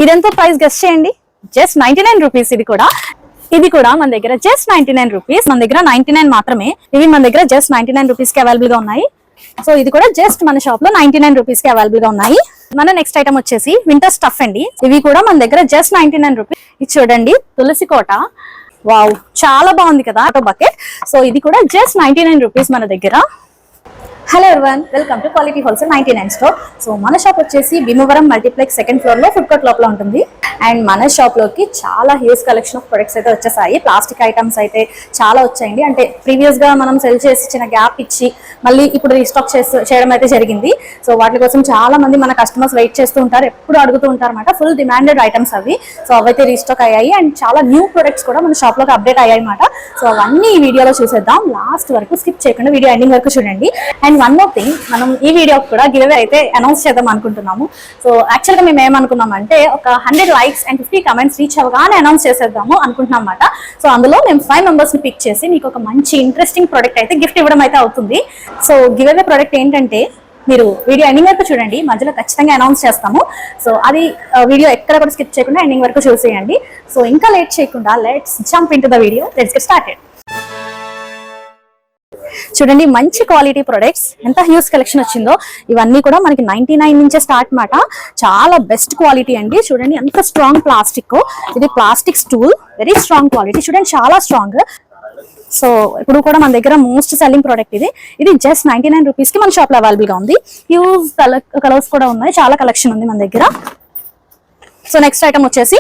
ఇదెంతో price guest చేయండి. Just 99 rupees. ఇది కూడా మన దగ్గర జస్ట్ 99 రూపీస్. మన దగ్గర 99 మాత్రమే. ఇవి మన దగ్గర జస్ట్ 99 రూపీస్ కి అవైలబుల్ గా ఉన్నాయి. సో ఇది కూడా జస్ట్ మన షాప్ లో 99 రూపీస్ కి అవైలబుల్ గా ఉన్నాయి. మన నెక్స్ట్ ఐటమ్ వచ్చేసి వింటర్ స్టఫ్ అండి. ఇవి కూడా మన దగ్గర జస్ట్ 99 రూపీస్. ఇది చూడండి, తులసి కోట. వావ్, చాలా బాగుంది కదా బకెట్. సో ఇది కూడా జస్ట్ 99 రూపీస్ మన దగ్గర. Hello everyone, welcome to quality wholesale 99 store. So మన షాప్ వచ్చేసి భీమవరం మల్టీప్లెక్స్ సెకండ్ ఫ్లోర్ లో ఫుడ్ కోర్ట్ లోపల ఉంటుంది. అండ్ మన షాప్ లోకి చాలా హ్యూజ్ కలెక్షన్ ఆఫ్ ప్రొడక్ట్స్ అయితే వచ్చేసాయి. ప్లాస్టిక్ ఐటమ్స్ అయితే చాలా వచ్చాయండి. అంటే ప్రీవియస్ గా మనం సెల్ చేసి చిన్న గ్యాప్ ఇచ్చి మళ్ళీ ఇప్పుడు రీస్టాక్ చేయడం అయితే జరిగింది. సో వాటి కోసం చాలా మంది మన కస్టమర్స్ వెయిట్ చేస్తూ ఉంటారు, ఎప్పుడు అడుగుతూ ఉంటారు అనమాట. ఫుల్ డిమాండెడ్ ఐటమ్స్ అవి. సో అవైతే రీస్టాక్ అయ్యాయి. అండ్ చాలా న్యూ ప్రొడక్ట్స్ కూడా మన షాప్ లోకి అప్డేట్ అయ్యాయి అనమాట. సో అవన్నీ ఈ వీడియోలో చూసేద్దాం. లాస్ట్ వరకు స్కిప్ చేయకుండా వీడియో ఎండింగ్ వరకు చూడండి. అండ్ వన్ మోర్ థింగ్, మనం ఈ వీడియో కూడా గివ్ అవే అయితే అనౌన్స్ చేద్దాం అనుకుంటున్నాము. సో యాక్చువల్ గా మేము ఏమనుకున్నామంటే ఒక 100 లైక్స్ అండ్ 50 కమెంట్స్ రీచ్ అవగానే అనౌన్స్ చేసేద్దాము అనుకుంటున్నాం అన్నమాట. సో అందులో మేము 5 మెంబర్స్ ని పిక్ చేసి మీకు ఒక మంచి ఇంట్రెస్టింగ్ ప్రొడక్ట్ అయితే గిఫ్ట్ ఇవ్వడం అయితే అవుతుంది. సో గివ్ అవే ప్రొడక్ట్ ఏంటంటే, మీరు వీడియో ఎండింగ్ వరకు చూడండి, మధ్యలో ఖచ్చితంగా అనౌన్స్ చేస్తాము. సో అది వీడియో ఎక్కడ కూడా స్కిప్ చేయకుండా ఎండింగ్ వరకు చూసేయండి. సో ఇంకా లేట్ చేయకుండా let's jump in to the video. Let's get started. చూడండి, మంచి క్వాలిటీ ప్రొడక్ట్స్, ఎంత హ్యూజ్ కలెక్షన్ వచ్చిందో. ఇవన్నీ కూడా మనకి 99 నుంచే స్టార్ట్ మాట. చాలా బెస్ట్ క్వాలిటీ అండి. చూడండి ఎంత స్ట్రాంగ్ ప్లాస్టిక్. ఇది plastic stool, very strong quality. చూడండి చాలా స్ట్రాంగ్. సో ఇప్పుడు కూడా మన దగ్గర మోస్ట్ సెల్లింగ్ ప్రోడక్ట్ ఇది జస్ట్ 99 రూపీస్ కి మన షాప్ లో అవైలబుల్ గా ఉంది. హ్యూజ్ కలర్స్ కూడా ఉన్నాయి, చాలా కలెక్షన్ ఉంది మన దగ్గర. సో నెక్స్ట్ ఐటమ్ వచ్చేసి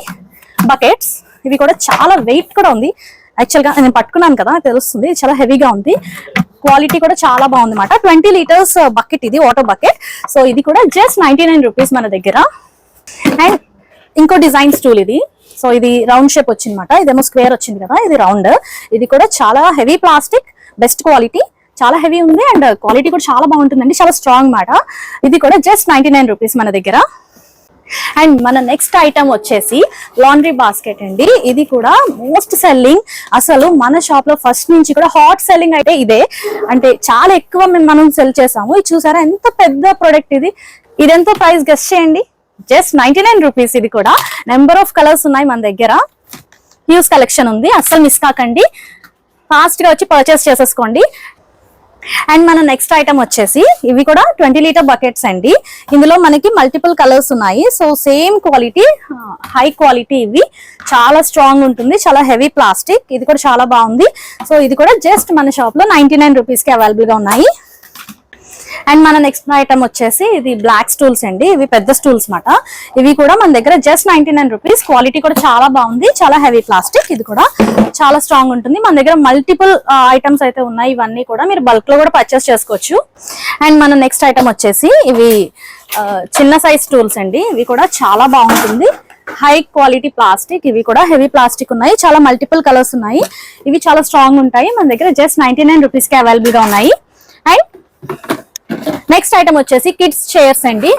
బకెట్స్. ఇవి కూడా చాలా వెయిట్ కూడా ఉంది. యాక్చువల్ గా నేను పట్టుకున్నాను కదా, తెలుస్తుంది, చాలా హెవీగా ఉంది. క్వాలిటీ కూడా చాలా బాగుంది అన్నమాట. 20 లీటర్స్ బకెట్, ఇది వాటర్ బకెట్. సో ఇది కూడా జస్ట్ 99 రూపీస్ మన దగ్గర. అండ్ ఇంకో డిజైన్ స్టూల్ ఇది. సో ఇది రౌండ్ షేప్ వచ్చింది అనమాట. ఇదేమో స్క్వేర్ వచ్చింది కదా, ఇది రౌండ్. ఇది కూడా చాలా హెవీ ప్లాస్టిక్, బెస్ట్ క్వాలిటీ, చాలా హెవీ ఉంది. అండ్ క్వాలిటీ కూడా చాలా బాగుంటుందండి, చాలా స్ట్రాంగ్ మాట. ఇది కూడా జస్ట్ 99 రూపీస్ మన దగ్గర. అండ్ మన నెక్స్ట్ ఐటమ్ వచ్చేసి లాండ్రీ బాస్కెట్ అండి. ఇది కూడా మోస్ట్ సెల్లింగ్. అసలు మన షాప్ లో ఫస్ట్ నుంచి కూడా హాట్ సెల్లింగ్ అయితే ఇదే. అంటే చాలా ఎక్కువ మనం సెల్ చేసాము. ఇది చూసారా ఎంత పెద్ద ప్రొడక్ట్ ఇది. ఇదెంతో ప్రైస్ గెస్ట్ చేయండి. Just 99 rupees. ఇది కూడా నెంబర్ ఆఫ్ కలర్స్ ఉన్నాయి మన దగ్గర. హ్యూజ్ కలెక్షన్ ఉంది, అస్సలు మిస్ కాకండి. ఫాస్ట్ గా వచ్చి పర్చేస్ చేసేసుకోండి. అండ్ మన నెక్స్ట్ ఐటమ్ వచ్చేసి ఇవి కూడా 20 లీటర్ బకెట్స్ అండి. ఇందులో మనకి మల్టిపుల్ కలర్స్ ఉన్నాయి. So same quality, high quality. ఇవి చాలా స్ట్రాంగ్ ఉంటుంది, చాలా హెవీ ప్లాస్టిక్. ఇది కూడా చాలా బాగుంది. సో ఇది కూడా జస్ట్ మన షాప్ లో 99 రూపీస్ కి అవైలబుల్ గా ఉన్నాయి. అండ్ మన నెక్స్ట్ ఐటమ్ వచ్చేసి ఇది బ్లాక్ స్టూల్స్ అండి. ఇవి పెద్ద స్టూల్స్ మాట. ఇవి కూడా మన దగ్గర జస్ట్ 99 రూపీస్. క్వాలిటీ కూడా చాలా బాగుంది, చాలా హెవీ ప్లాస్టిక్. ఇది కూడా చాలా స్ట్రాంగ్ ఉంటుంది. మన దగ్గర మల్టిపుల్ ఐటమ్స్ అయితే ఉన్నాయి. ఇవన్నీ కూడా మీరు బల్క్ లో కూడా పర్చేస్ చేసుకోవచ్చు. అండ్ మన నెక్స్ట్ ఐటమ్ వచ్చేసి ఇవి చిన్న సైజ్ స్టూల్స్ అండి. ఇవి కూడా చాలా బాగుంటుంది, హై క్వాలిటీ ప్లాస్టిక్. ఇవి కూడా హెవీ ప్లాస్టిక్ ఉన్నాయి, చాలా మల్టిపుల్ కలర్స్ ఉన్నాయి. ఇవి చాలా స్ట్రాంగ్ ఉంటాయి. మన దగ్గర జస్ట్ 99 రూపీస్ కి అవైలబుల్ గా ఉన్నాయి. అండ్ నెక్స్ట్ ఐటమ్ వచ్చేసి కిడ్స్ చైర్స్ అండి.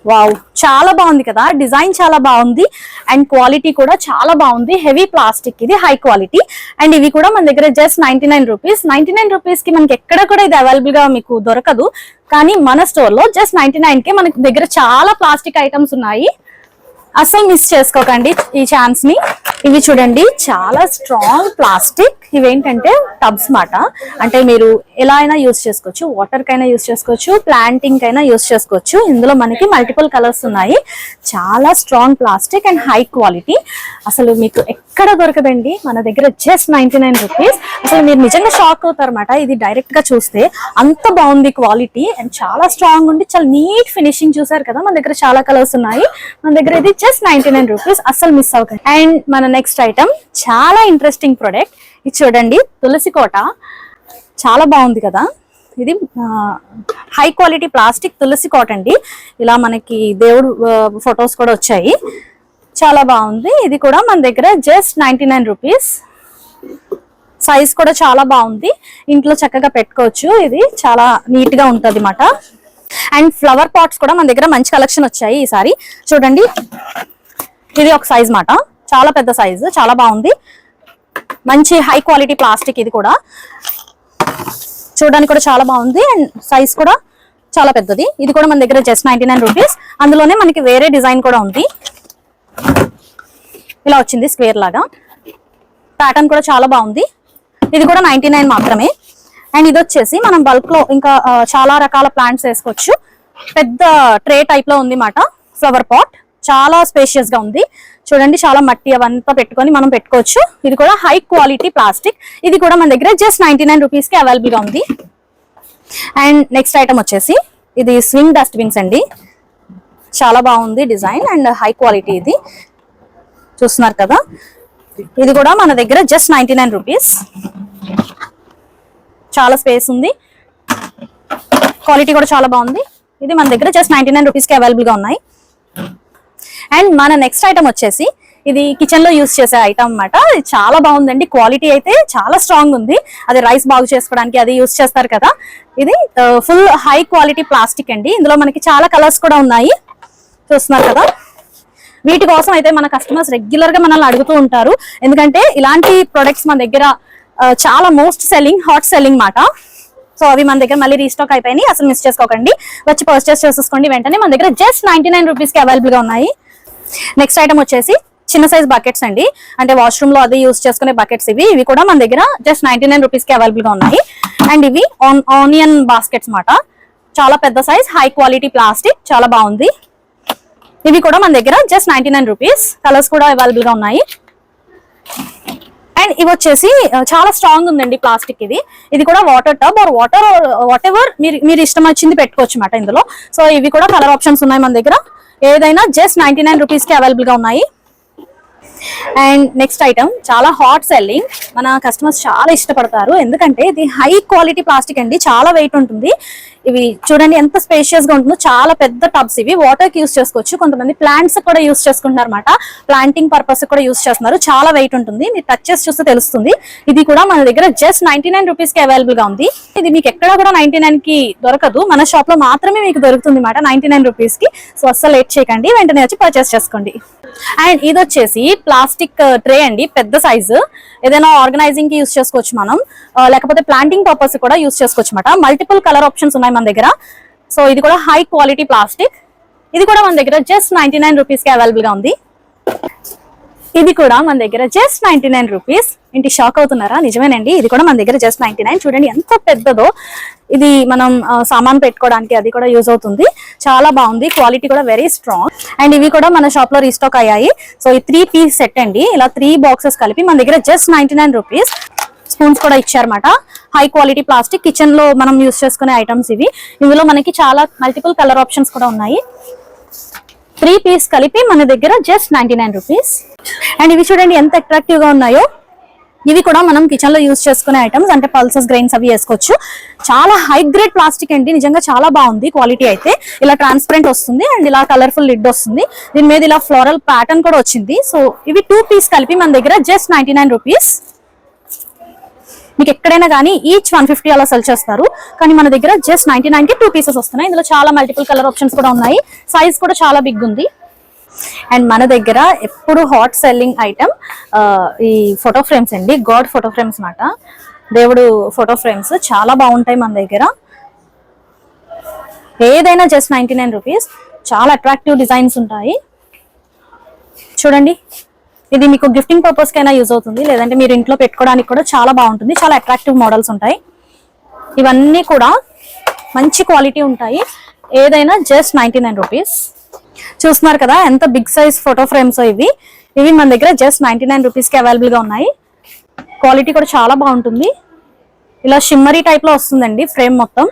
వావ్, చాలా బాగుంది కదా, డిజైన్ చాలా బాగుంది. అండ్ క్వాలిటీ కూడా చాలా బాగుంది, హెవీ ప్లాస్టిక్. ఇది హై క్వాలిటీ. అండ్ ఇవి కూడా మన దగ్గర జస్ట్ 99 రూపీస్. 99 రూపీస్ కి మనకి ఎక్కడ కూడా ఇది అవైలబుల్ గా మీకు దొరకదు. కానీ మన స్టోర్ లో జస్ట్ 99 కి మనకి దగ్గర చాలా ప్లాస్టిక్ ఐటమ్స్ ఉన్నాయి. అసలు మిస్ చేసుకోకండి ఈ ఛాన్స్ ని. ఇవి చూడండి, చాలా స్ట్రాంగ్ ప్లాస్టిక్. ఇవేంటంటే టబ్స్ మాట. అంటే మీరు ఎలా అయినా యూజ్ చేసుకోవచ్చు, వాటర్ కైనా యూజ్ చేసుకోవచ్చు, ప్లాంటింగ్ కైనా యూజ్ చేసుకోవచ్చు. ఇందులో మనకి మల్టిపుల్ కలర్స్ ఉన్నాయి. చాలా strong plastic and high quality. అసలు మీకు ఎక్కడ దొరకదండి మన దగ్గర జస్ట్ 99 రూపీస్. అసలు మీరు నిజంగా షాక్ అవుతారన్నమాట ఇది డైరెక్ట్ గా చూస్తే. అంత బాగుంది క్వాలిటీ అండ్ చాలా స్ట్రాంగ్ ఉంది, చాలా నీట్ ఫినిషింగ్. చూసారు కదా, మన దగ్గర చాలా కలర్స్ ఉన్నాయి. మన దగ్గర ఇది జస్ట్ 99 రూపీస్. అస్సలు మిస్ అవ్వకండి. అండ్ మన నెక్స్ట్ ఐటమ్ చాలా ఇంట్రెస్టింగ్ ప్రొడక్ట్. ఇది చూడండి, తులసి కోట. చాలా బాగుంది కదా. ఇది హై క్వాలిటీ ప్లాస్టిక్ తులసి కోట అండి. ఇలా మనకి దేవుడు ఫొటోస్ కూడా వచ్చాయి, చాలా బాగుంది. ఇది కూడా మన దగ్గర జస్ట్ 99 రూపీస్. సైజ్ కూడా చాలా బాగుంది, ఇంట్లో చక్కగా పెట్టుకోవచ్చు. ఇది చాలా నీట్ గా ఉంటది అన్నమాట. అండ్ ఫ్లవర్ పాట్స్ కూడా మన దగ్గర మంచి కలెక్షన్ వచ్చాయి ఈసారి. చూడండి, ఇది ఒక సైజ్ మాట, చాలా పెద్ద సైజు, చాలా బాగుంది. మంచి హై క్వాలిటీ ప్లాస్టిక్. ఇది కూడా చూడడానికి కూడా చాలా బాగుంది అండ్ సైజ్ కూడా చాలా పెద్దది. ఇది కూడా మన దగ్గర జస్ట్ 99 రూపీస్. అందులోనే మనకి వేరే డిజైన్ కూడా ఉంది. ఇలా వచ్చింది స్క్వేర్ లాగా. ప్యాటర్న్ కూడా చాలా బాగుంది. ఇది కూడా 99 మాత్రమే. అండ్ ఇది వచ్చేసి మనం బల్క్ లో ఇంకా చాలా రకాల ప్లాంట్స్ వేసుకోవచ్చు. పెద్ద ట్రే టైప్ లో ఉంది మాట. ఫ్లవర్ పాట్ చాలా స్పేషియస్ గా ఉంది. చూడండి, చాలా మట్టి అవంతా పెట్టుకొని మనం పెట్టుకోవచ్చు. ఇది కూడా హై క్వాలిటీ ప్లాస్టిక్. ఇది కూడా మన దగ్గర జస్ట్ 99 రూపీస్ కి అవైలబుల్ గా ఉంది. అండ్ నెక్స్ట్ ఐటమ్ వచ్చేసి ఇది స్వింగ్ డస్ట్బిన్స్ అండి. చాలా బాగుంది డిజైన్ అండ్ హై క్వాలిటీ. ఇది చూస్తున్నారు కదా, ఇది కూడా మన దగ్గర జస్ట్ 99 రూపీస్. చాలా స్పేస్ ఉంది, క్వాలిటీ కూడా చాలా బాగుంది. ఇది మన దగ్గర జస్ట్ 99 రూపీస్ కి అవైలబుల్ గా ఉన్నాయి. అండ్ మన నెక్స్ట్ ఐటమ్ వచ్చేసి ఇది కిచెన్ లో యూస్ చేసే ఐటమ్ అన్నమాట. ఇది చాలా బాగుందండి, క్వాలిటీ అయితే చాలా స్ట్రాంగ్ ఉంది. అది రైస్ బాగు చేసుకోవడానికి అది యూస్ చేస్తారు కదా. ఇది ఫుల్ హై క్వాలిటీ ప్లాస్టిక్ అండి. ఇందులో మనకి చాలా కలర్స్ కూడా ఉన్నాయి, చూస్తున్నారు కదా. వీటి కోసం అయితే మన కస్టమర్స్ రెగ్యులర్ గా మనల్ని అడుగుతూ ఉంటారు. ఎందుకంటే ఇలాంటి ప్రొడక్ట్స్ మన దగ్గర చాలా మోస్ట్ సెల్లింగ్, హాట్ సెల్లింగ్ మాట. సో అవి మన దగ్గర మళ్ళీ రీస్టాక్ అయిపోయినాయి. అసలు మిస్ చేసుకోకండి, వచ్చి పర్చేస్ చేసేసుకోండి వెంటనే. మన దగ్గర జస్ట్ 99 రూపీస్ కి అవైలబుల్ గా ఉన్నాయి. నెక్స్ట్ ఐటమ్ వచ్చేసి చిన్న సైజ్ బకెట్స్ అండి, అంటే వాష్రూమ్ లో అది యూస్ చేసుకునే బకెట్స్. ఇవి కూడా మన దగ్గర జస్ట్ 99 రూపీస్ కి అవైలబుల్ గా ఉన్నాయి. అండ్ ఇవి ఆనియన్ బాస్కెట్స్ మాట. చాలా పెద్ద సైజ్, హై క్వాలిటీ ప్లాస్టిక్, చాలా బాగుంది. ఇవి కూడా మన దగ్గర జస్ట్ 99 రూపీస్. కలర్స్ కూడా అవైలబుల్ గా ఉన్నాయి. అండ్ ఇవి వచ్చేసి చాలా స్ట్రాంగ్ ఉందండి ప్లాస్టిక్. ఇది కూడా water tub or whatever మీరు ఇష్టం వచ్చింది పెట్టుకోవచ్చు అన్నమాట ఇందులో. సో ఇవి కూడా కలర్ ఆప్షన్స్ ఉన్నాయి మన దగ్గర. ఏదైనా జస్ట్ 99 రూపీస్ కి అవైలబుల్ గా ఉన్నాయి. అండ్ నెక్స్ట్ ఐటమ్ చాలా హాట్ సెల్లింగ్, మన కస్టమర్స్ చాలా ఇష్టపడతారు. ఎందుకంటే ఇది హై క్వాలిటీ ప్లాస్టిక్ అండి, చాలా వెయిట్ ఉంటుంది. ఇవి చూడండి ఎంత స్పేషియస్ గా ఉంటుందో. చాలా పెద్ద టబ్స్. ఇవి వాటర్ కి యూస్ చేసుకోవచ్చు. కొంతమంది ప్లాంట్స్ కూడా యూస్ చేసుకుంటున్నారు అనమాట. ప్లాంటింగ్ పర్పస్ కూడా యూస్ చేస్తున్నారు. చాలా వెయిట్ ఉంటుంది, మీరు టచ్ చేసి చూస్తే తెలుస్తుంది. ఇది కూడా మన దగ్గర జస్ట్ 99 రూపీస్ కి అవైలబుల్ గా ఉంది. ఇది మీకు ఎక్కడ కూడా 99 కి దొరకదు, మన షాప్ లో మాత్రమే మీకు దొరుకుతుంది అన్నమాట 99 రూపీస్ కి. సో అస్సలు లేట్ చేయకండి, వెంటనే వచ్చి పర్చేస్ చేసుకోండి. అండ్ ఇది వచ్చేసి ప్లాస్టిక్ ట్రే అండి, పెద్ద సైజు. ఏదైనా ఆర్గనైజింగ్ కి యూస్ చేసుకోవచ్చు మనం, లేకపోతే ప్లాంటింగ్ పర్పస్ కూడా యూస్ చేసుకోవచ్చు అన్నమాట. మల్టిపుల్ కలర్ ఆప్షన్స్ ఉన్నాయి మన దగ్గర. సో ఇది కూడా హై క్వాలిటీ ప్లాస్టిక్. ఇది కూడా మన దగ్గర జస్ట్ 99 రూపీస్ కి అవైలబుల్ గా ఉంది. ఇది కూడా మన దగ్గర జస్ట్ 99 రూపీస్. ఏంటి షాక్ అవుతున్నారా? నిజమేనండి, ఇది కూడా మన దగ్గర జస్ట్ 99. చూడండి ఎంత పెద్దదో. ఇది మనం సామాన్ పెట్టుకోవడానికి అది కూడా యూజ్ అవుతుంది. చాలా బాగుంది, క్వాలిటీ కూడా వెరీ స్ట్రాంగ్. అండ్ ఇవి కూడా మన షాప్ లో రీస్టాక్ అయ్యాయి. సో ఈ 3 పీస్ సెట్ అండి, ఇలా 3 బాక్సెస్ కలిపి మన దగ్గర జస్ట్ 99 రూపీస్. స్పూన్స్ కూడా ఇచ్చారన్నమాట. హై క్వాలిటీ ప్లాస్టిక్, కిచెన్ లో మనం యూజ్ చేసుకునే ఐటమ్స్ ఇవి. ఇందులో మనకి చాలా మల్టిపుల్ కలర్ ఆప్షన్స్ కూడా ఉన్నాయి. 3 పీస్ కలిపి మన దగ్గర జస్ట్ 99 రూపీస్. అండ్ ఇవి చూడండి ఎంత అట్రాక్టివ్ గా ఉన్నాయో. ఇవి కూడా మనం కిచెన్ లో యూజ్ చేసుకునే ఐటమ్స్, అంటే పల్సెస్, గ్రెయిన్స్ అవి వేసుకోవచ్చు. చాలా హై గ్రేడ్ ప్లాస్టిక్ అండి, నిజంగా చాలా బాగుంది. క్వాలిటీ అయితే ఇలా ట్రాన్స్పరెంట్ వస్తుంది అండ్ ఇలా కలర్ఫుల్ లిడ్ వస్తుంది. దీని మీద ఇలా ఫ్లోరల్ ప్యాటర్న్ కూడా వచ్చింది. సో ఇవి 2 పీస్ కలిపి మన దగ్గర జస్ట్ 99 రూపీస్. మీకు ఎక్కడైనా కానీ ఈచ్ 150 అలా సెల్ చేస్తారు, కానీ మన దగ్గర జస్ట్ 99 కి 2 పీసెస్ వస్తున్నాయి. ఇందులో చాలా మల్టిపుల్ కలర్ ఆప్షన్స్ కూడా ఉన్నాయి. సైజ్ కూడా చాలా బిగ్ ఉంది. అండ్ మన దగ్గర ఎప్పుడు హాట్ సెల్లింగ్ ఐటమ్ ఈ ఫోటో ఫ్రేమ్స్ అండి, గాడ్ ఫోటో ఫ్రేమ్స్ మాట. దేవుడు ఫోటో ఫ్రేమ్స్ చాలా బాగుంటాయి మన దగ్గర. ఏదైనా జస్ట్ 99 రూపీస్. చాలా అట్రాక్టివ్ డిజైన్స్ ఉంటాయి. చూడండి, ఇది మీకు గిఫ్టింగ్ పర్పస్ కైనా యూజ్ అవుతుంది, లేదంటే మీరు ఇంట్లో పెట్టుకోవడానికి కూడా చాలా బాగుంటుంది. చాలా అట్రాక్టివ్ మోడల్స్ ఉంటాయి. ఇవన్నీ కూడా మంచి క్వాలిటీ ఉంటాయి. ఏదైనా జస్ట్ 99 రూపీస్. చూస్తున్నారు కదా ఎంత బిగ్ సైజ్ ఫోటో ఫ్రేమ్స్. ఇవి మన దగ్గర జస్ట్ 99 రూపీస్ కి అవైలబుల్ గా ఉన్నాయి. క్వాలిటీ కూడా చాలా బాగుంటుంది. ఇలా షిమ్మరీ టైప్ లో వస్తుందండి ఫ్రేమ్ మొత్తం.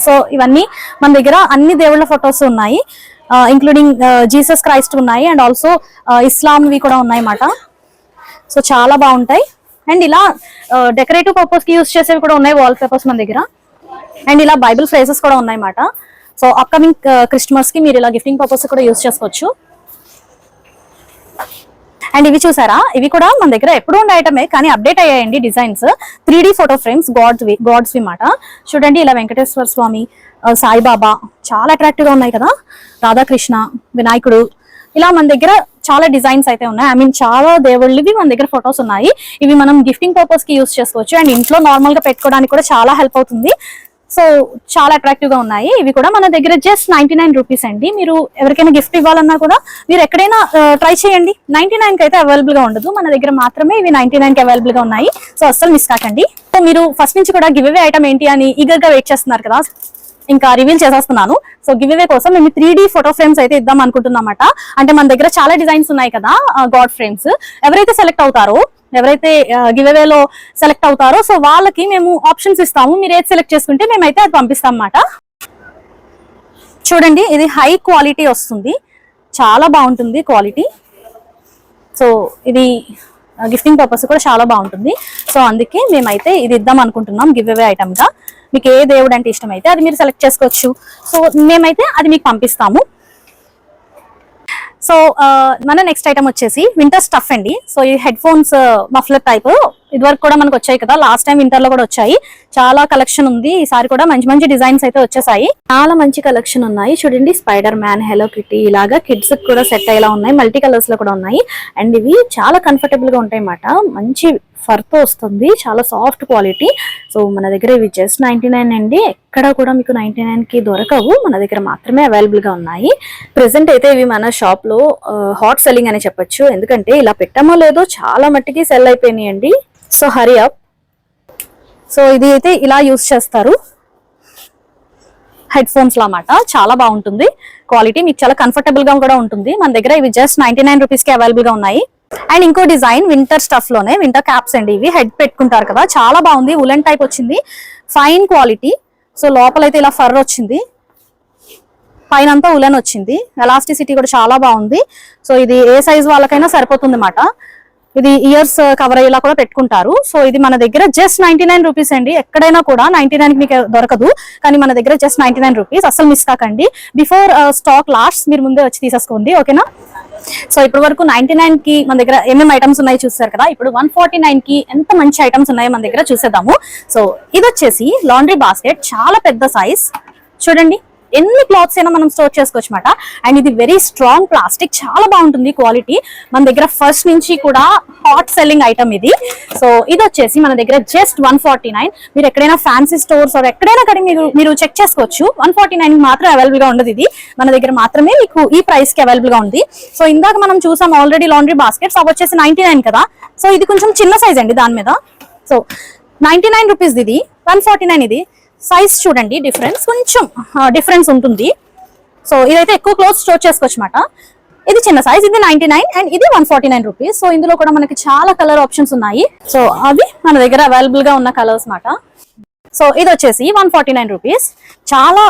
సో ఇవన్నీ మన దగ్గర అన్ని దేవుళ్ళ ఫొటోస్ ఉన్నాయి, ఇంక్లూడింగ్ జీసస్ క్రైస్ట్ ఉన్నాయి. అండ్ ఆల్సో ఇస్లాంవి కూడా ఉన్నాయి అన్నమాట. సో చాలా బాగుంటాయి. అండ్ ఇలా డెకరేటివ్ పర్పస్ కి యూజ్ చేసేవి కూడా ఉన్నాయి, వాల్ పేపర్స్ మన దగ్గర. అండ్ ఇలా బైబిల్ ఫ్రేజెస్ కూడా ఉన్నాయి అన్నమాట. సో అప్కమింగ్ క్రిస్మస్ కి మీరు ఇలా గిఫ్టింగ్ పర్పస్ కూడా యూజ్ చేసుకోవచ్చు. అండ్ ఇవి చూసారా, ఇవి కూడా మన దగ్గర ఎప్పుడు ఉండే ఐటమే, కానీ అప్డేట్ అయ్యాయండి designs. 3D photo frames, God's మాట. చూడండి, ఇలా వెంకటేశ్వర స్వామి, సాయిబాబా చాలా అట్రాక్టివ్ గా ఉన్నాయి కదా. రాధాకృష్ణ, వినాయకుడు, ఇలా మన దగ్గర చాలా డిజైన్స్ అయితే ఉన్నాయి. ఐ మీన్ చాలా దేవుళ్ళవి మన దగ్గర ఫొటోస్ ఉన్నాయి. ఇవి మనం గిఫ్టింగ్ పర్పస్ కి యూజ్ చేసుకోవచ్చు. అండ్ ఇంట్లో నార్మల్ గా పెట్టుకోవడానికి కూడా చాలా హెల్ప్ అవుతుంది. సో చాలా అట్రాక్టివ్ గా ఉన్నాయి. ఇవి కూడా మన దగ్గర జస్ట్ 99 రూపీస్ అండి. మీరు ఎవరికైనా గిఫ్ట్ ఇవ్వాలన్నా కూడా మీరు ఎక్కడైనా ట్రై చేయండి. 99 కి అయితే అవైలబుల్ గా ఉండదు, మన దగ్గర మాత్రమే ఇవి 99 కి అవైలబుల్ గా ఉన్నాయి. సో అస్సలు మిస్ కాకండి. సో మీరు ఫస్ట్ నుంచి కూడా గివ్ అవే ఐటమ్ ఏంటి అని ఈగర్ గా వెయిట్ చేస్తున్నారు కదా, ఇంకా రివీల్ చేసేస్తున్నాను. సో గివ్ అవే కోసం మేము 3D ఫోటో ఫ్రేమ్స్ అయితే ఇద్దాం అనుకుంటున్నామట. అంటే మన దగ్గర చాలా డిజైన్స్ ఉన్నాయి కదా గాడ్ ఫ్రేమ్స్. ఎవరైతే సెలెక్ట్ అవుతారో, ఎవరైతే గివ్ అవేలో సెలెక్ట్ అవుతారో సో వాళ్ళకి మేము ఆప్షన్స్ ఇస్తాము. మీరు ఏది సెలెక్ట్ చేసుకుంటే మేమైతే అది పంపిస్తాం అన్నమాట. చూడండి, ఇది హై క్వాలిటీ వస్తుంది, చాలా బాగుంటుంది క్వాలిటీ. సో ఇది గిఫ్టింగ్ పర్పస్ కూడా చాలా బాగుంటుంది. సో అందుకే మేమైతే ఇది ఇద్దాం అనుకుంటున్నాం గివ్ అవే ఐటమ్ గా. మీకు ఏ దేవుడు అంటే ఇష్టం అయితే అది మీరు సెలెక్ట్ చేసుకోవచ్చు. సో మేమైతే అది మీకు పంపిస్తాము. సో మన నెక్స్ట్ ఐటమ్ వచ్చేసి వింటర్ స్టఫ్ అండి. సో ఈ హెడ్ ఫోన్స్ మఫ్లర్ టైప్ ఇదివరకు కూడా మనకు వచ్చాయి కదా, లాస్ట్ టైం వింటర్ లో కూడా వచ్చాయి. చాలా కలెక్షన్ ఉంది, ఈసారి కూడా మంచి మంచి డిజైన్స్ అయితే వచ్చేసాయి. చాలా మంచి కలెక్షన్ ఉన్నాయి. చూడండి, స్పైడర్ మ్యాన్, హెలో కిటీ ఇలాగా కిడ్స్ కూడా సెట్ అయ్యేలా ఉన్నాయి. మల్టీ కలర్స్ లో కూడా ఉన్నాయి. అండ్ ఇవి చాలా కంఫర్టబుల్ గా ఉంటాయి అన్నమాట. మంచి ఫర్ తో వస్తుంది, చాలా సాఫ్ట్ క్వాలిటీ. సో మన దగ్గర ఇవి జస్ట్ 99 అండి. ఎక్కడ కూడా మీకు 99 కి దొరకవు, మన దగ్గర మాత్రమే అవైలబుల్ గా ఉన్నాయి. ప్రెసెంట్ అయితే ఇవి మన షాప్ లో హాట్ సెల్లింగ్ అని చెప్పొచ్చు. ఎందుకంటే ఇలా పెట్టామో లేదో చాలా మట్టికి సెల్ అయిపోయినాయి అండి. So hurry up. సో ఇది అయితే ఇలా యూస్ చేస్తారు హెడ్ ఫోన్స్ లా మాట. చాలా బాగుంటుంది క్వాలిటీ, మీకు చాలా కంఫర్టబుల్ గా కూడా ఉంటుంది. మన దగ్గర ఇవి జస్ట్ 99 రూపీస్ కి అవైలబుల్ గా ఉన్నాయి. అండ్ ఇంకో డిజైన్ వింటర్ స్టఫ్ లోనే వింటర్ క్యాప్స్ అండి. ఇవి హెడ్ పెట్టుకుంటారు కదా, చాలా బాగుంది. ఉలెన్ టైప్ వచ్చింది, ఫైన్ క్వాలిటీ. సో లోపలైతే ఇలా ఫర్ వచ్చింది, పైన అంతా ఉలెన్ వచ్చింది. ఎలాస్టిసిటీ కూడా చాలా బాగుంది. సో ఇది ఏ సైజ్ వాళ్ళకైనా సరిపోతుంది అన్నమాట. ఇది ఇయర్స్ కవర్ అయ్యేలా కూడా పెట్టుకుంటారు. సో ఇది మన దగ్గర జస్ట్ 99 రూపీస్ అండి. ఎక్కడైనా కూడా 99 మీకు దొరకదు, కానీ మన దగ్గర జస్ట్ 99 రూపీస్. అసలు మిస్ కాకండి. బిఫోర్ స్టాక్ లాస్ట్, మీరు ముందే వచ్చి తీసేసుకోండి, ఓకేనా. సో ఇప్పటి వరకు 99 కి మన దగ్గర ఏమేమి ఐటమ్స్ ఉన్నాయి చూసారు కదా. ఇప్పుడు 149 కి ఎంత మంచి ఐటమ్స్ ఉన్నాయో మన దగ్గర చూసేద్దాము. సో ఇది వచ్చేసి లాండ్రీ బాస్కెట్, చాలా పెద్ద సైజ్. చూడండి, ఎన్ని క్లాత్స్ అయినా మనం స్టోర్ చేసుకోవచ్చు అనమాట. అండ్ ఇది వెరీ స్ట్రాంగ్ ప్లాస్టిక్, చాలా బాగుంటుంది క్వాలిటీ. మన దగ్గర ఫస్ట్ నుంచి కూడా హాట్ సెల్లింగ్ ఐటమ్ ఇది. సో ఇది వచ్చేసి మన దగ్గర జస్ట్ 149. మీరు ఎక్కడైనా ఫ్యాన్సీ స్టోర్స్ ఎక్కడైనా కానీ మీరు చెక్ చేసుకోవచ్చు. 149 మాత్రం అవైలబుల్ గా ఉండదు, ఇది మన దగ్గర మాత్రమే మీకు ఈ ప్రైస్ కి అవైలబుల్ గా ఉంది. సో ఇందాక మనం చూసాం ఆల్రెడీ లాండ్రీ బాస్కెట్స్, అవి వచ్చేసి 99 కదా. సో ఇది కొంచెం చిన్న సైజ్ అండి దాని మీద. సో 99 రూపీస్ ఇది, 149 ఇది. సైజ్ చూడండి, కొంచెం డిఫరెన్స్ ఉంటుంది. సో ఇదైతే ఎక్కువ క్లోత్ స్టోర్ చేసుకోవచ్చు అనమాట. ఇది చిన్న సైజ్, ఇది 99 అండ్ ఇది 149 రూపీస్. సో ఇందులో కూడా మనకి చాలా కలర్ ఆప్షన్స్ ఉన్నాయి. సో అవి మన దగ్గర అవైలబుల్ గా ఉన్న కలర్స్ మాట. సో ఇది వచ్చేసి 149 రూపీస్. చాలా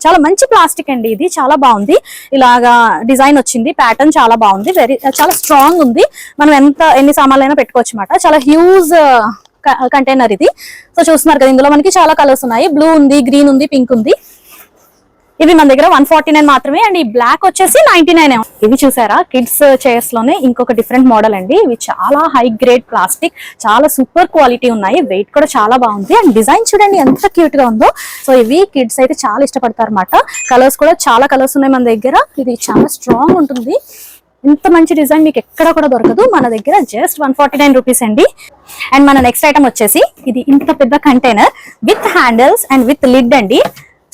చాలా మంచి ప్లాస్టిక్ అండి, ఇది చాలా బాగుంది. ఇలాగా డిజైన్ వచ్చింది, ప్యాటర్న్ చాలా బాగుంది, చాలా స్ట్రాంగ్ ఉంది. మనం ఎన్ని సామాన్లైనా పెట్టుకోవచ్చు అనమాట. చాలా హ్యూజ్ కంటైనర్ ఇది. సో చూస్తున్నారు కదా, ఇందులో మనకి చాలా కలర్స్ ఉన్నాయి. బ్లూ ఉంది, గ్రీన్ ఉంది, పింక్ ఉంది. ఇవి మన దగ్గర 149 మాత్రమే. అండ్ ఈ బ్లాక్ వచ్చేసి 99. ఇవి చూసారా, కిడ్స్ చైర్స్ లోనే ఇంకొక డిఫరెంట్ మోడల్ అండి. ఇవి చాలా హై గ్రేడ్ ప్లాస్టిక్, చాలా సూపర్ క్వాలిటీ ఉన్నాయి. వెయిట్ కూడా చాలా బాగుంది. అండ్ డిజైన్ చూడండి ఎంత క్యూట్ గా ఉందో. సో ఇవి కిడ్స్ అయితే చాలా ఇష్టపడతారు అన్నమాట. కలర్స్ కూడా చాలా కలర్స్ ఉన్నాయి మన దగ్గర. ఇది చాలా స్ట్రాంగ్ ఉంటుంది. ఇంత మంచి డిజైన్ మీకు ఎక్కడ కూడా దొరకదు, మన దగ్గర జస్ట్ 149 రూపీస్ అండి. అండ్ మన నెక్స్ట్ ఐటమ్ వచ్చేసి ఇది ఇంత పెద్ద container with handles and with lid అండి.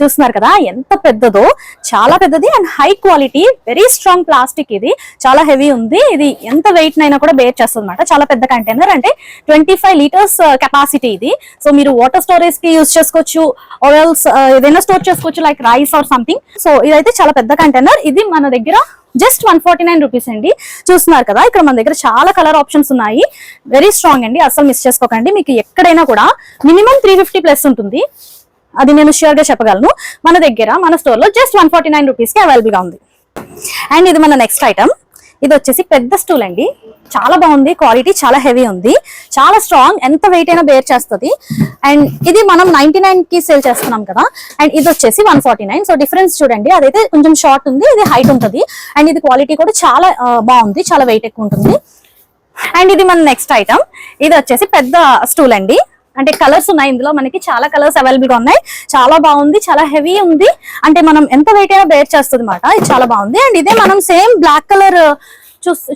చూస్తున్నారు కదా ఎంత పెద్దదో, చాలా పెద్దది and high quality, very strong plastic. ఇది చాలా హెవీ ఉంది. ఇది ఎంత వెయిట్ నైనా కూడా బేర్ చేస్తుంది అనమాట. చాలా పెద్ద కంటైనర్, అంటే 25 లీటర్స్ కెపాసిటీ ఇది. సో మీరు వాటర్ స్టోరేజ్ కి యూజ్ చేసుకోవచ్చు, ఆయిల్స్ ఏదైనా స్టోర్ చేసుకోవచ్చు, like rice or something. So ఇదైతే చాలా పెద్ద కంటైనర్. ఇది మన దగ్గర జస్ట్ 149 రూపీస్ అండి. చూస్తున్నారు కదా, ఇక్కడ మన దగ్గర చాలా కలర్ ఆప్షన్స్ ఉన్నాయి. వెరీ స్ట్రాంగ్ అండి, అసలు మిస్ చేసుకోకండి. మీకు ఎక్కడైనా కూడా మినిమం 350 ప్లస్ ఉంటుంది, అది నేను ష్యూర్ గా చెప్పగలను. మన దగ్గర మన స్టోర్ లో జస్ట్ 149 రూపీస్ కి అవైలబుల్ గా ఉంది. అండ్ ఇది మన నెక్స్ట్ ఐటమ్. ఇది వచ్చేసి పెద్ద స్టూల్ అండి, చాలా బాగుంది. క్వాలిటీ చాలా హెవీ ఉంది, చాలా స్ట్రాంగ్, ఎంత వెయిట్ అయినా బేర్ చేస్తుంది. అండ్ ఇది మనం 99 కి సేల్ చేస్తున్నాం కదా. అండ్ ఇది వచ్చేసి 149. సో డిఫరెన్స్ చూడండి, అదైతే కొంచెం షార్ట్ ఉంది, ఇది హైట్ ఉంటుంది. అండ్ ఇది క్వాలిటీ కూడా చాలా బాగుంది, చాలా వెయిట్ ఎక్కువ ఉంటుంది. అండ్ ఇది మన నెక్స్ట్ ఐటమ్. ఇది వచ్చేసి పెద్ద స్టూల్ అండి. అంటే కలర్స్ ఉన్నాయి ఇందులో, మనకి చాలా కలర్స్ అవైలబుల్ గా ఉన్నాయి. చాలా బాగుంది, చాలా హెవీ ఉంది. అంటే మనం ఎంత వెయిట్ అయినా బేర్ చేస్తుంది అనమాట. ఇది చాలా బాగుంది. అండ్ ఇదే మనం సేమ్ బ్లాక్ కలర్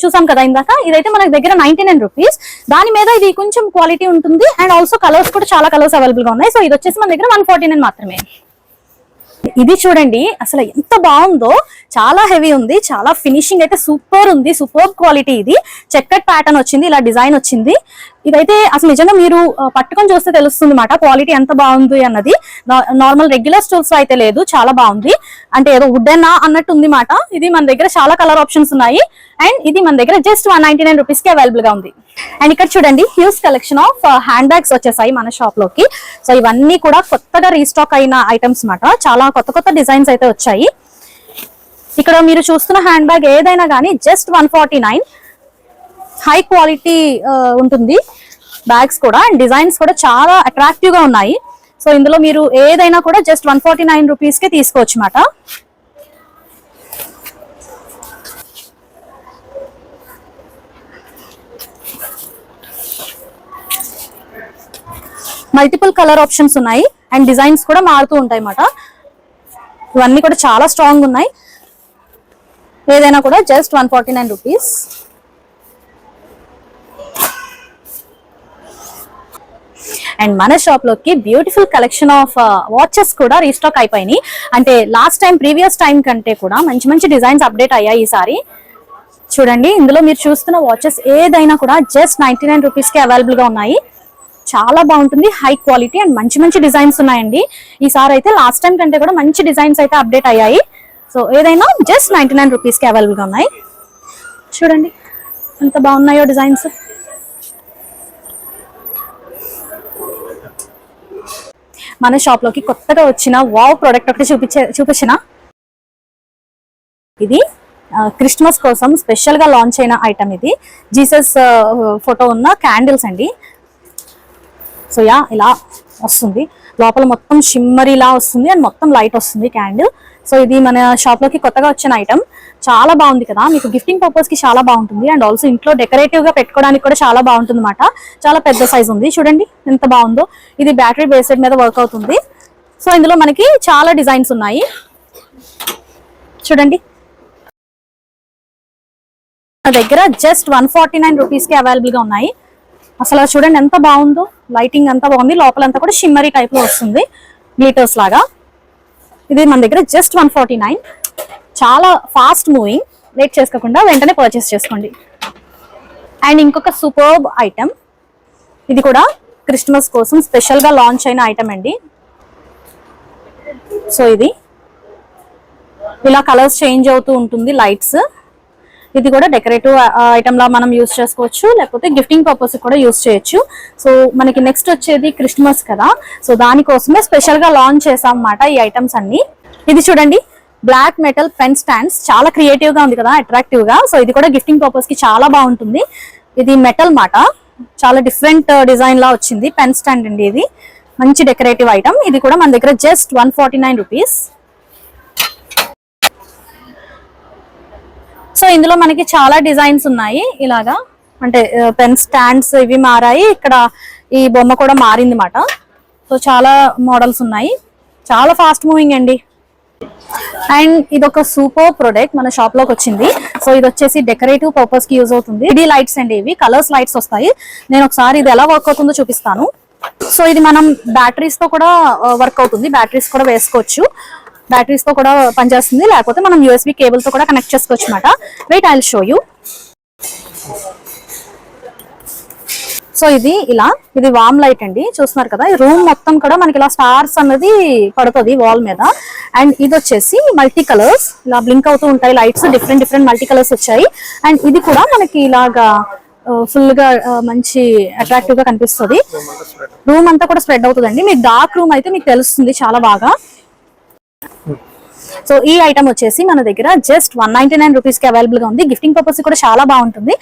చూసాం కదా ఇందాక, ఇదైతే మన దగ్గర 99 రూపీస్. దాని మీద ఇది కొంచెం క్వాలిటీ ఉంటుంది అండ్ ఆల్సో కలర్స్ కూడా చాలా కలర్స్ అవైలబుల్ గా ఉన్నాయి. సో ఇది వచ్చేసి మన దగ్గర 149 మాత్రమే. ఇది చూడండి అసలు ఎంత బాగుందో, చాలా హెవీ ఉంది, చాలా ఫినిషింగ్ అయితే సూపర్ ఉంది, సూపర్ క్వాలిటీ. ఇది చెక్కడ్ ప్యాటర్న్ వచ్చింది, ఇలా డిజైన్ వచ్చింది. ఇదైతే అసలు నిజంగా మీరు పట్టుకొని చూస్తే తెలుస్తుంది మాట క్వాలిటీ ఎంత బాగుంది అన్నది. నార్మల్ రెగ్యులర్ స్టూల్స్ అయితే లేదు, చాలా బాగుంది. అంటే ఏదో వుడెన్ అన్నట్టు ఉంది మాట. ఇది మన దగ్గర చాలా కలర్ ఆప్షన్స్ ఉన్నాయి అండ్ ఇది మన దగ్గర జస్ట్ 199 రూపీస్ కి అవైలబుల్ గా ఉంది. అండ్ ఇక్కడ చూడండి huge collection of hand bags వచ్చేసాయి మన షాప్ లోకి. సో ఇవన్నీ కూడా కొత్తగా రీస్టాక్ అయిన ఐటమ్స్ మాట. చాలా కొత్త కొత్త డిజైన్స్ అయితే వచ్చాయి. ఇక్కడ మీరు చూస్తున్న హ్యాండ్ బ్యాగ్ ఏదైనా కానీ జస్ట్ 149. హై క్వాలిటీ ఉంటుంది బ్యాగ్స్ కూడా అండ్ డిజైన్స్ కూడా చాలా అట్రాక్టివ్ గా ఉన్నాయి. సో ఇందులో మీరు ఏదైనా కూడా జస్ట్ 149 రూపీస్ కే తీసుకోవచ్చు మాట. మల్టిపుల్ కలర్ ఆప్షన్స్ ఉన్నాయి అండ్ డిజైన్స్ కూడా మారుతూ ఉంటాయి అన్నమాట. ఇవన్నీ కూడా చాలా స్ట్రాంగ్ ఉన్నాయి. ఏదైనా కూడా జస్ట్ 149 రూపీస్. అండ్ మన షాప్ లోకి బ్యూటిఫుల్ కలెక్షన్ ఆఫ్ వాచెస్ కూడా రీస్టాక్ అయిపోయినాయి. అంటే లాస్ట్ టైం ప్రీవియస్ టైం కంటే కూడా మంచి మంచి డిజైన్స్ అప్డేట్ అయ్యాయి ఈసారి. చూడండి ఇందులో మీరు చూస్తున్న వాచెస్ ఏదైనా కూడా జస్ట్ 99 రూపీస్ కి అవైలబుల్ గా ఉన్నాయి. చాలా బాగుంటుంది, హై క్వాలిటీ అండ్ మంచి మంచి డిజైన్స్ ఉన్నాయండి. ఈసారి అయితే లాస్ట్ టైం కంటే కూడా మంచి డిజైన్స్ అయితే అప్డేట్ అయ్యాయి. సో ఏదైనా జస్ట్ 99 రూపీస్ కి అవైలబుల్ గా ఉన్నాయి. చూడండి ఎంత బాగున్నాయో డిజైన్స్. మన షాప్ లోకి కొత్తగా వచ్చిన వావ్ ప్రోడక్ట్ ఒకటి చూపించిన. ఇది క్రిస్మస్ కోసం స్పెషల్ గా లాంచ్ అయిన ఐటమ్. ఇది జీసస్ ఫోటో ఉన్న క్యాండిల్స్ అండి. సో యా ఇలా వస్తుంది, లోపల మొత్తం షిమ్మరీలా వస్తుంది అండ్ మొత్తం లైట్ వస్తుంది క్యాండిల్. సో ఇది మన షాప్ లోకి కొత్తగా వచ్చిన ఐటమ్. చాలా బాగుంది కదా, మీకు గిఫ్టింగ్ పర్పస్ కి చాలా బాగుంటుంది అండ్ ఆల్సో ఇంట్లో డెకరేటివ్ గా పెట్టుకోవడానికి కూడా చాలా బాగుంటుంది అన్నమాట. చాలా పెద్ద సైజ్ ఉంది, చూడండి ఎంత బాగుందో. ఇది బ్యాటరీ బేస్డ్ మీద వర్క్ అవుతుంది. సో ఇందులో మనకి చాలా డిజైన్స్ ఉన్నాయి. చూడండి నా దగ్గర జస్ట్ 149 రూపీస్ కి అవైలబుల్ గా ఉన్నాయి. అసలు చూడండి ఎంత బాగుందో, లైటింగ్ అంతా బాగుంది, లోపలంతా కూడా షిమ్మరీ టైప్ లో వస్తుంది, గ్లిటర్స్ లాగా. ఇది మన దగ్గర జస్ట్ 149. చాలా ఫాస్ట్ మూవింగ్, లేట్ చేసుకోకుండా వెంటనే పర్చేస్ చేసుకోండి. అండ్ ఇంకొక సూపర్బ్ ఐటమ్, ఇది కూడా క్రిస్మస్ కోసం స్పెషల్ గా లాంచ్ అయిన ఐటమ్ అండి. సో ఇది ఇలా కలర్స్ చేంజ్ అవుతూ ఉంటుంది, లైట్స్. ఇది కూడా డెకరేటివ్ ఐటమ్ లా మనం యూజ్ చేసుకోవచ్చు, లేకపోతే గిఫ్టింగ్ పర్పస్ కూడా యూజ్ చేయొచ్చు. సో మనకి నెక్స్ట్ వచ్చేది క్రిస్మస్ కదా, సో దానికోసమే స్పెషల్ గా లాంచ్ చేసాం అన్నమాట ఈ ఐటమ్స్ అన్ని. ఇది చూడండి బ్లాక్ మెటల్ పెన్ స్టాండ్స్, చాలా క్రియేటివ్ గా ఉంది కదా, అట్రాక్టివ్ గా. సో ఇది కూడా గిఫ్టింగ్ పర్పస్ కి చాలా బాగుంటుంది. ఇది మెటల్ మాట, చాలా డిఫరెంట్ డిజైన్ లా వచ్చింది. పెన్ స్టాండ్ అండి, ఇది మంచి డెకరేటివ్ ఐటమ్. ఇది కూడా మన దగ్గర జస్ట్ 149 రూపీస్. సో ఇందులో మనకి చాలా డిజైన్స్ ఉన్నాయి ఇలాగా, అంటే పెన్ స్టాండ్స్ ఇవి మారాయి, ఇక్కడ ఈ బొమ్మ కూడా మారింది మాట. సో చాలా మోడల్స్ ఉన్నాయి, చాలా ఫాస్ట్ మూవింగ్ అండి. అండ్ ఇది ఒక సూపర్ ప్రొడక్ట్ మన షాప్ లోకి వచ్చింది. సో ఇది వచ్చేసి డెకరేటివ్ పర్పస్ కి యూజ్ అవుతుంది. ఇది లైట్స్ అండి, ఇవి కలర్స్ లైట్స్ వస్తాయి. నేను ఒకసారి ఇది ఎలా వర్క్ అవుతుందో చూపిస్తాను. సో ఇది మనం బ్యాటరీస్ తో కూడా వర్క్ అవుతుంది, బ్యాటరీస్ కూడా వేసుకోవచ్చు, బ్యాటరీస్ తో కూడా పనిచేస్తుంది, లేకపోతే మనం యూఎస్బి కేబుల్ తో కూడా కనెక్ట్ చేసుకోవచ్చు అన్నమాట. Wait I will show you. So ఇది ఇలా, ఇది వామ్ లైట్ అండి, చూస్తున్నారు కదా. ఈ రూమ్ మొత్తం కూడా మనకి ఇలా స్టార్స్ అన్నది పడుతుంది వాల్ మీద. అండ్ ఇది వచ్చేసి మల్టీ కలర్స్, ఇలా బ్లింక్ అవుతూ ఉంటాయి lights, different different multi colours వచ్చాయి. అండ్ ఇది కూడా మనకి ఇలాగా ఫుల్ గా మంచి అట్రాక్టివ్ గా కనిపిస్తుంది. రూమ్ అంతా కూడా స్ప్రెడ్ అవుతుందండి. మీకు డార్క్ రూమ్ అయితే మీకు తెలుస్తుంది చాలా బాగా. సో ఈ ఐటమ్ వచ్చేసి మన దగ్గర జస్ట్ 199 రూపీస్ కి అవైలబుల్ గా ఉంది. గిఫ్టింగ్ పర్పస్ కూడా చాలా బాగుంటుంది.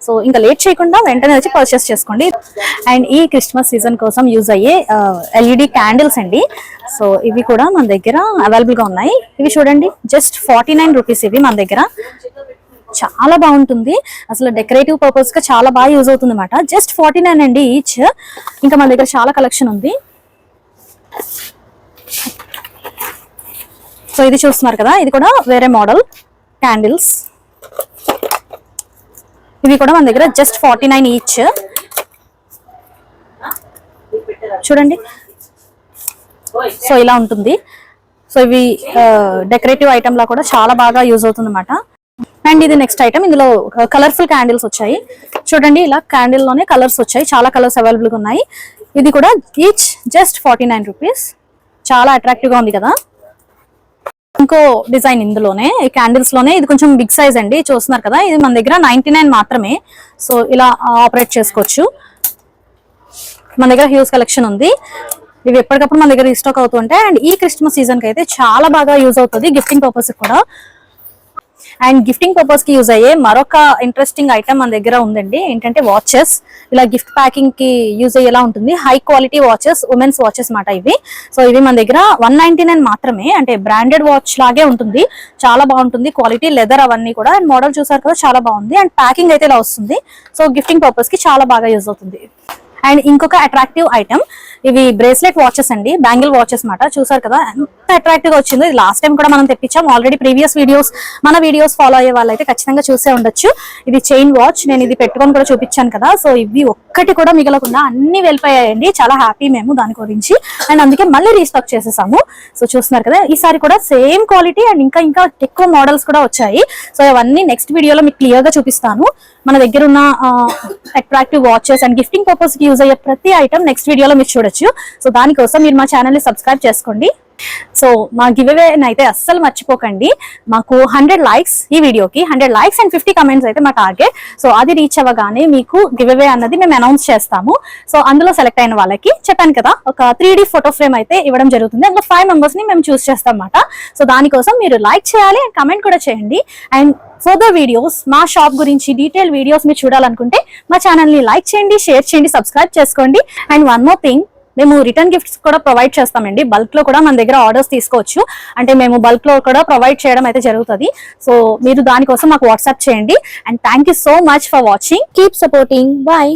సో ఇంకా లేట్ చేయకుండా వెంటనే వచ్చి పర్చేస్ చేసుకోండి. అండ్ ఈ క్రిస్మస్ సీజన్ కోసం యూజ్ అయ్యే ఎల్ఈడి క్యాండిల్స్ అండి. సో ఇవి కూడా మన దగ్గర అవైలబుల్ గా ఉన్నాయి. ఇవి చూడండి జస్ట్ 49 రూపీస్. ఇవి మన దగ్గర చాలా బాగుంటుంది, అసలు డెకరేటివ్ పర్పస్ గా చాలా బాగా యూజ్ అవుతుంది అన్నమాట. జస్ట్ 49 అండి ఈచ్. ఇంకా మన దగ్గర చాలా కలెక్షన్ ఉంది. సో ఇది చూస్తున్నారు కదా, ఇది కూడా వేరే మోడల్ క్యాండిల్స్. ఇవి కూడా మన దగ్గర జస్ట్ 49 ఈచ్. చూడండి, సో ఇలా ఉంటుంది. సో ఇవి డెకరేటివ్ ఐటమ్ లా కూడా చాలా బాగా యూజ్ అవుతుంది అనమాట. అండ్ ఇది నెక్స్ట్ ఐటమ్, ఇందులో కలర్ఫుల్ క్యాండిల్స్ వచ్చాయి. చూడండి, ఇలా క్యాండిల్ లోనే కలర్స్ వచ్చాయి, చాలా కలర్స్ అవైలబుల్ గా ఉన్నాయి. ఇది కూడా ఈచ్ జస్ట్ 49 రూపీస్. చాలా అట్రాక్టివ్ గా ఉంది కదా. ఇంకో డిజైన్ ఇందులోనే, ఈ క్యాండిల్స్ లోనే, ఇది కొంచెం బిగ్ సైజ్ అండి, చూస్తున్నారు కదా. ఇది మన దగ్గర 99 మాత్రమే. సో ఇలా ఆపరేట్ చేసుకోవచ్చు. మన దగ్గర హ్యూజ్ కలెక్షన్ ఉంది. ఇవి ఎప్పటికప్పుడు మన దగ్గర రీస్టాక్ అవుతుంటాయి. అండ్ ఈ క్రిస్మస్ సీజన్ కి అయితే చాలా బాగా యూజ్ అవుతుంది, గిఫ్టింగ్ పర్పస్ కూడా. అండ్ గిఫ్టింగ్ పర్పస్ కి యూజ్ అయ్యే మరొక ఇంట్రెస్టింగ్ ఐటమ్ మన దగ్గర ఉందండి. ఏంటంటే వాచెస్. ఇలా గిఫ్ట్ ప్యాకింగ్ కి యూజ్ అయ్యేలా ఉంటుంది. High quality watches, women's watches మాట ఇవి. సో ఇవి మన దగ్గర 199 మాత్రమే. అంటే బ్రాండెడ్ వాచ్ లాగే ఉంటుంది, చాలా బాగుంటుంది క్వాలిటీ, లెదర్ అవన్నీ కూడా. అండ్ మోడల్ చూసారు కదా, చాలా బాగుంది. అండ్ ప్యాకింగ్ అయితే ఇలా వస్తుంది. సో గిఫ్టింగ్ పర్పస్ కి చాలా బాగా యూజ్ అవుతుంది. అండ్ ఇంకొక అట్రాక్టివ్ ఐటమ్, ఇవి బ్రేస్లెట్ వాచెస్ అండి, బ్యాంగిల్ వాచెస్ మాట. చూసారు కదా ఎంత అట్రాక్టివ్ గా వచ్చిందో. ఇది లాస్ట్ టైం కూడా మనం తెప్పించాం ఆల్రెడీ. ప్రీవియస్ వీడియోస్, మన వీడియోస్ ఫాలో అయ్యే వాళ్ళైతే ఖచ్చితంగా చూసే ఉండొచ్చు. ఇది చైన్ వాచ్, నేను ఇది పెట్టుకొని కూడా చూపించాను కదా. సో ఇవి ఒక్కటి కూడా మిగలకుండా అన్ని వెళ్ళిపోయాయండి. చాలా హ్యాపీ మేము దాని గురించి. అండ్ అందుకే మళ్ళీ రీస్టాక్ చేసేసాము. సో చూస్తున్నారు కదా, ఈసారి కూడా సేమ్ క్వాలిటీ అండ్ ఇంకా ఎక్కువ మోడల్స్ కూడా వచ్చాయి. సో అవన్నీ నెక్స్ట్ వీడియోలో మీకు క్లియర్ గా చూపిస్తాను. మన దగ్గర ఉన్న attractive watches and gifting purpose కి యూజ్ అయ్యే ప్రతి ఐటమ్ నెక్స్ట్ వీడియోలో మీరు చూడొచ్చు. సో దానికోసం మీరు మా ఛానల్ ని సబ్స్క్రైబ్ చేసుకోండి. సో మా గివ్ అవే అయితే అస్సలు మర్చిపోకండి. మాకు 100 లైక్స్, ఈ వీడియోకి 100 లైక్స్ అండ్ 50 కమెంట్స్ అయితే మా టార్గెట్. సో అది రీచ్ అవ్వగానే మీకు గివ్ అవే అన్నది మేము అనౌన్స్ చేస్తాము. సో అందులో సెలెక్ట్ అయిన వాళ్ళకి చెప్పాను కదా, ఒక 3D ఫోటో ఫ్రేమ్ అయితే ఇవ్వడం జరుగుతుంది. అందులో 5 మెంబర్స్ ని మేము చూస్ చేస్తాం అన్నమాట. సో దానికోసం మీరు లైక్ చేయాలి అండ్ కమెంట్ కూడా చేయండి. అండ్ ఫర్దర్ వీడియోస్, మా షాప్ గురించి డీటెయిల్ వీడియోస్ మీరు చూడాలనుకుంటే మా ఛానల్ ని లైక్ చేయండి, షేర్ చేయండి, సబ్స్క్రైబ్ చేసుకోండి. అండ్ వన్ మోర్ థింగ్, మేము రిటర్న్ గిఫ్ట్స్ కూడా ప్రొవైడ్ చేస్తామండి. బల్క్ లో కూడా మన దగ్గర ఆర్డర్స్ తీసుకోవచ్చు. అంటే మేము బల్క్ లో కూడా ప్రొవైడ్ చేయడం అయితే జరుగుతుంది. సో మీరు దానికోసం మాకు వాట్సాప్ చేయండి. And thank you so much for watching. Keep supporting. Bye.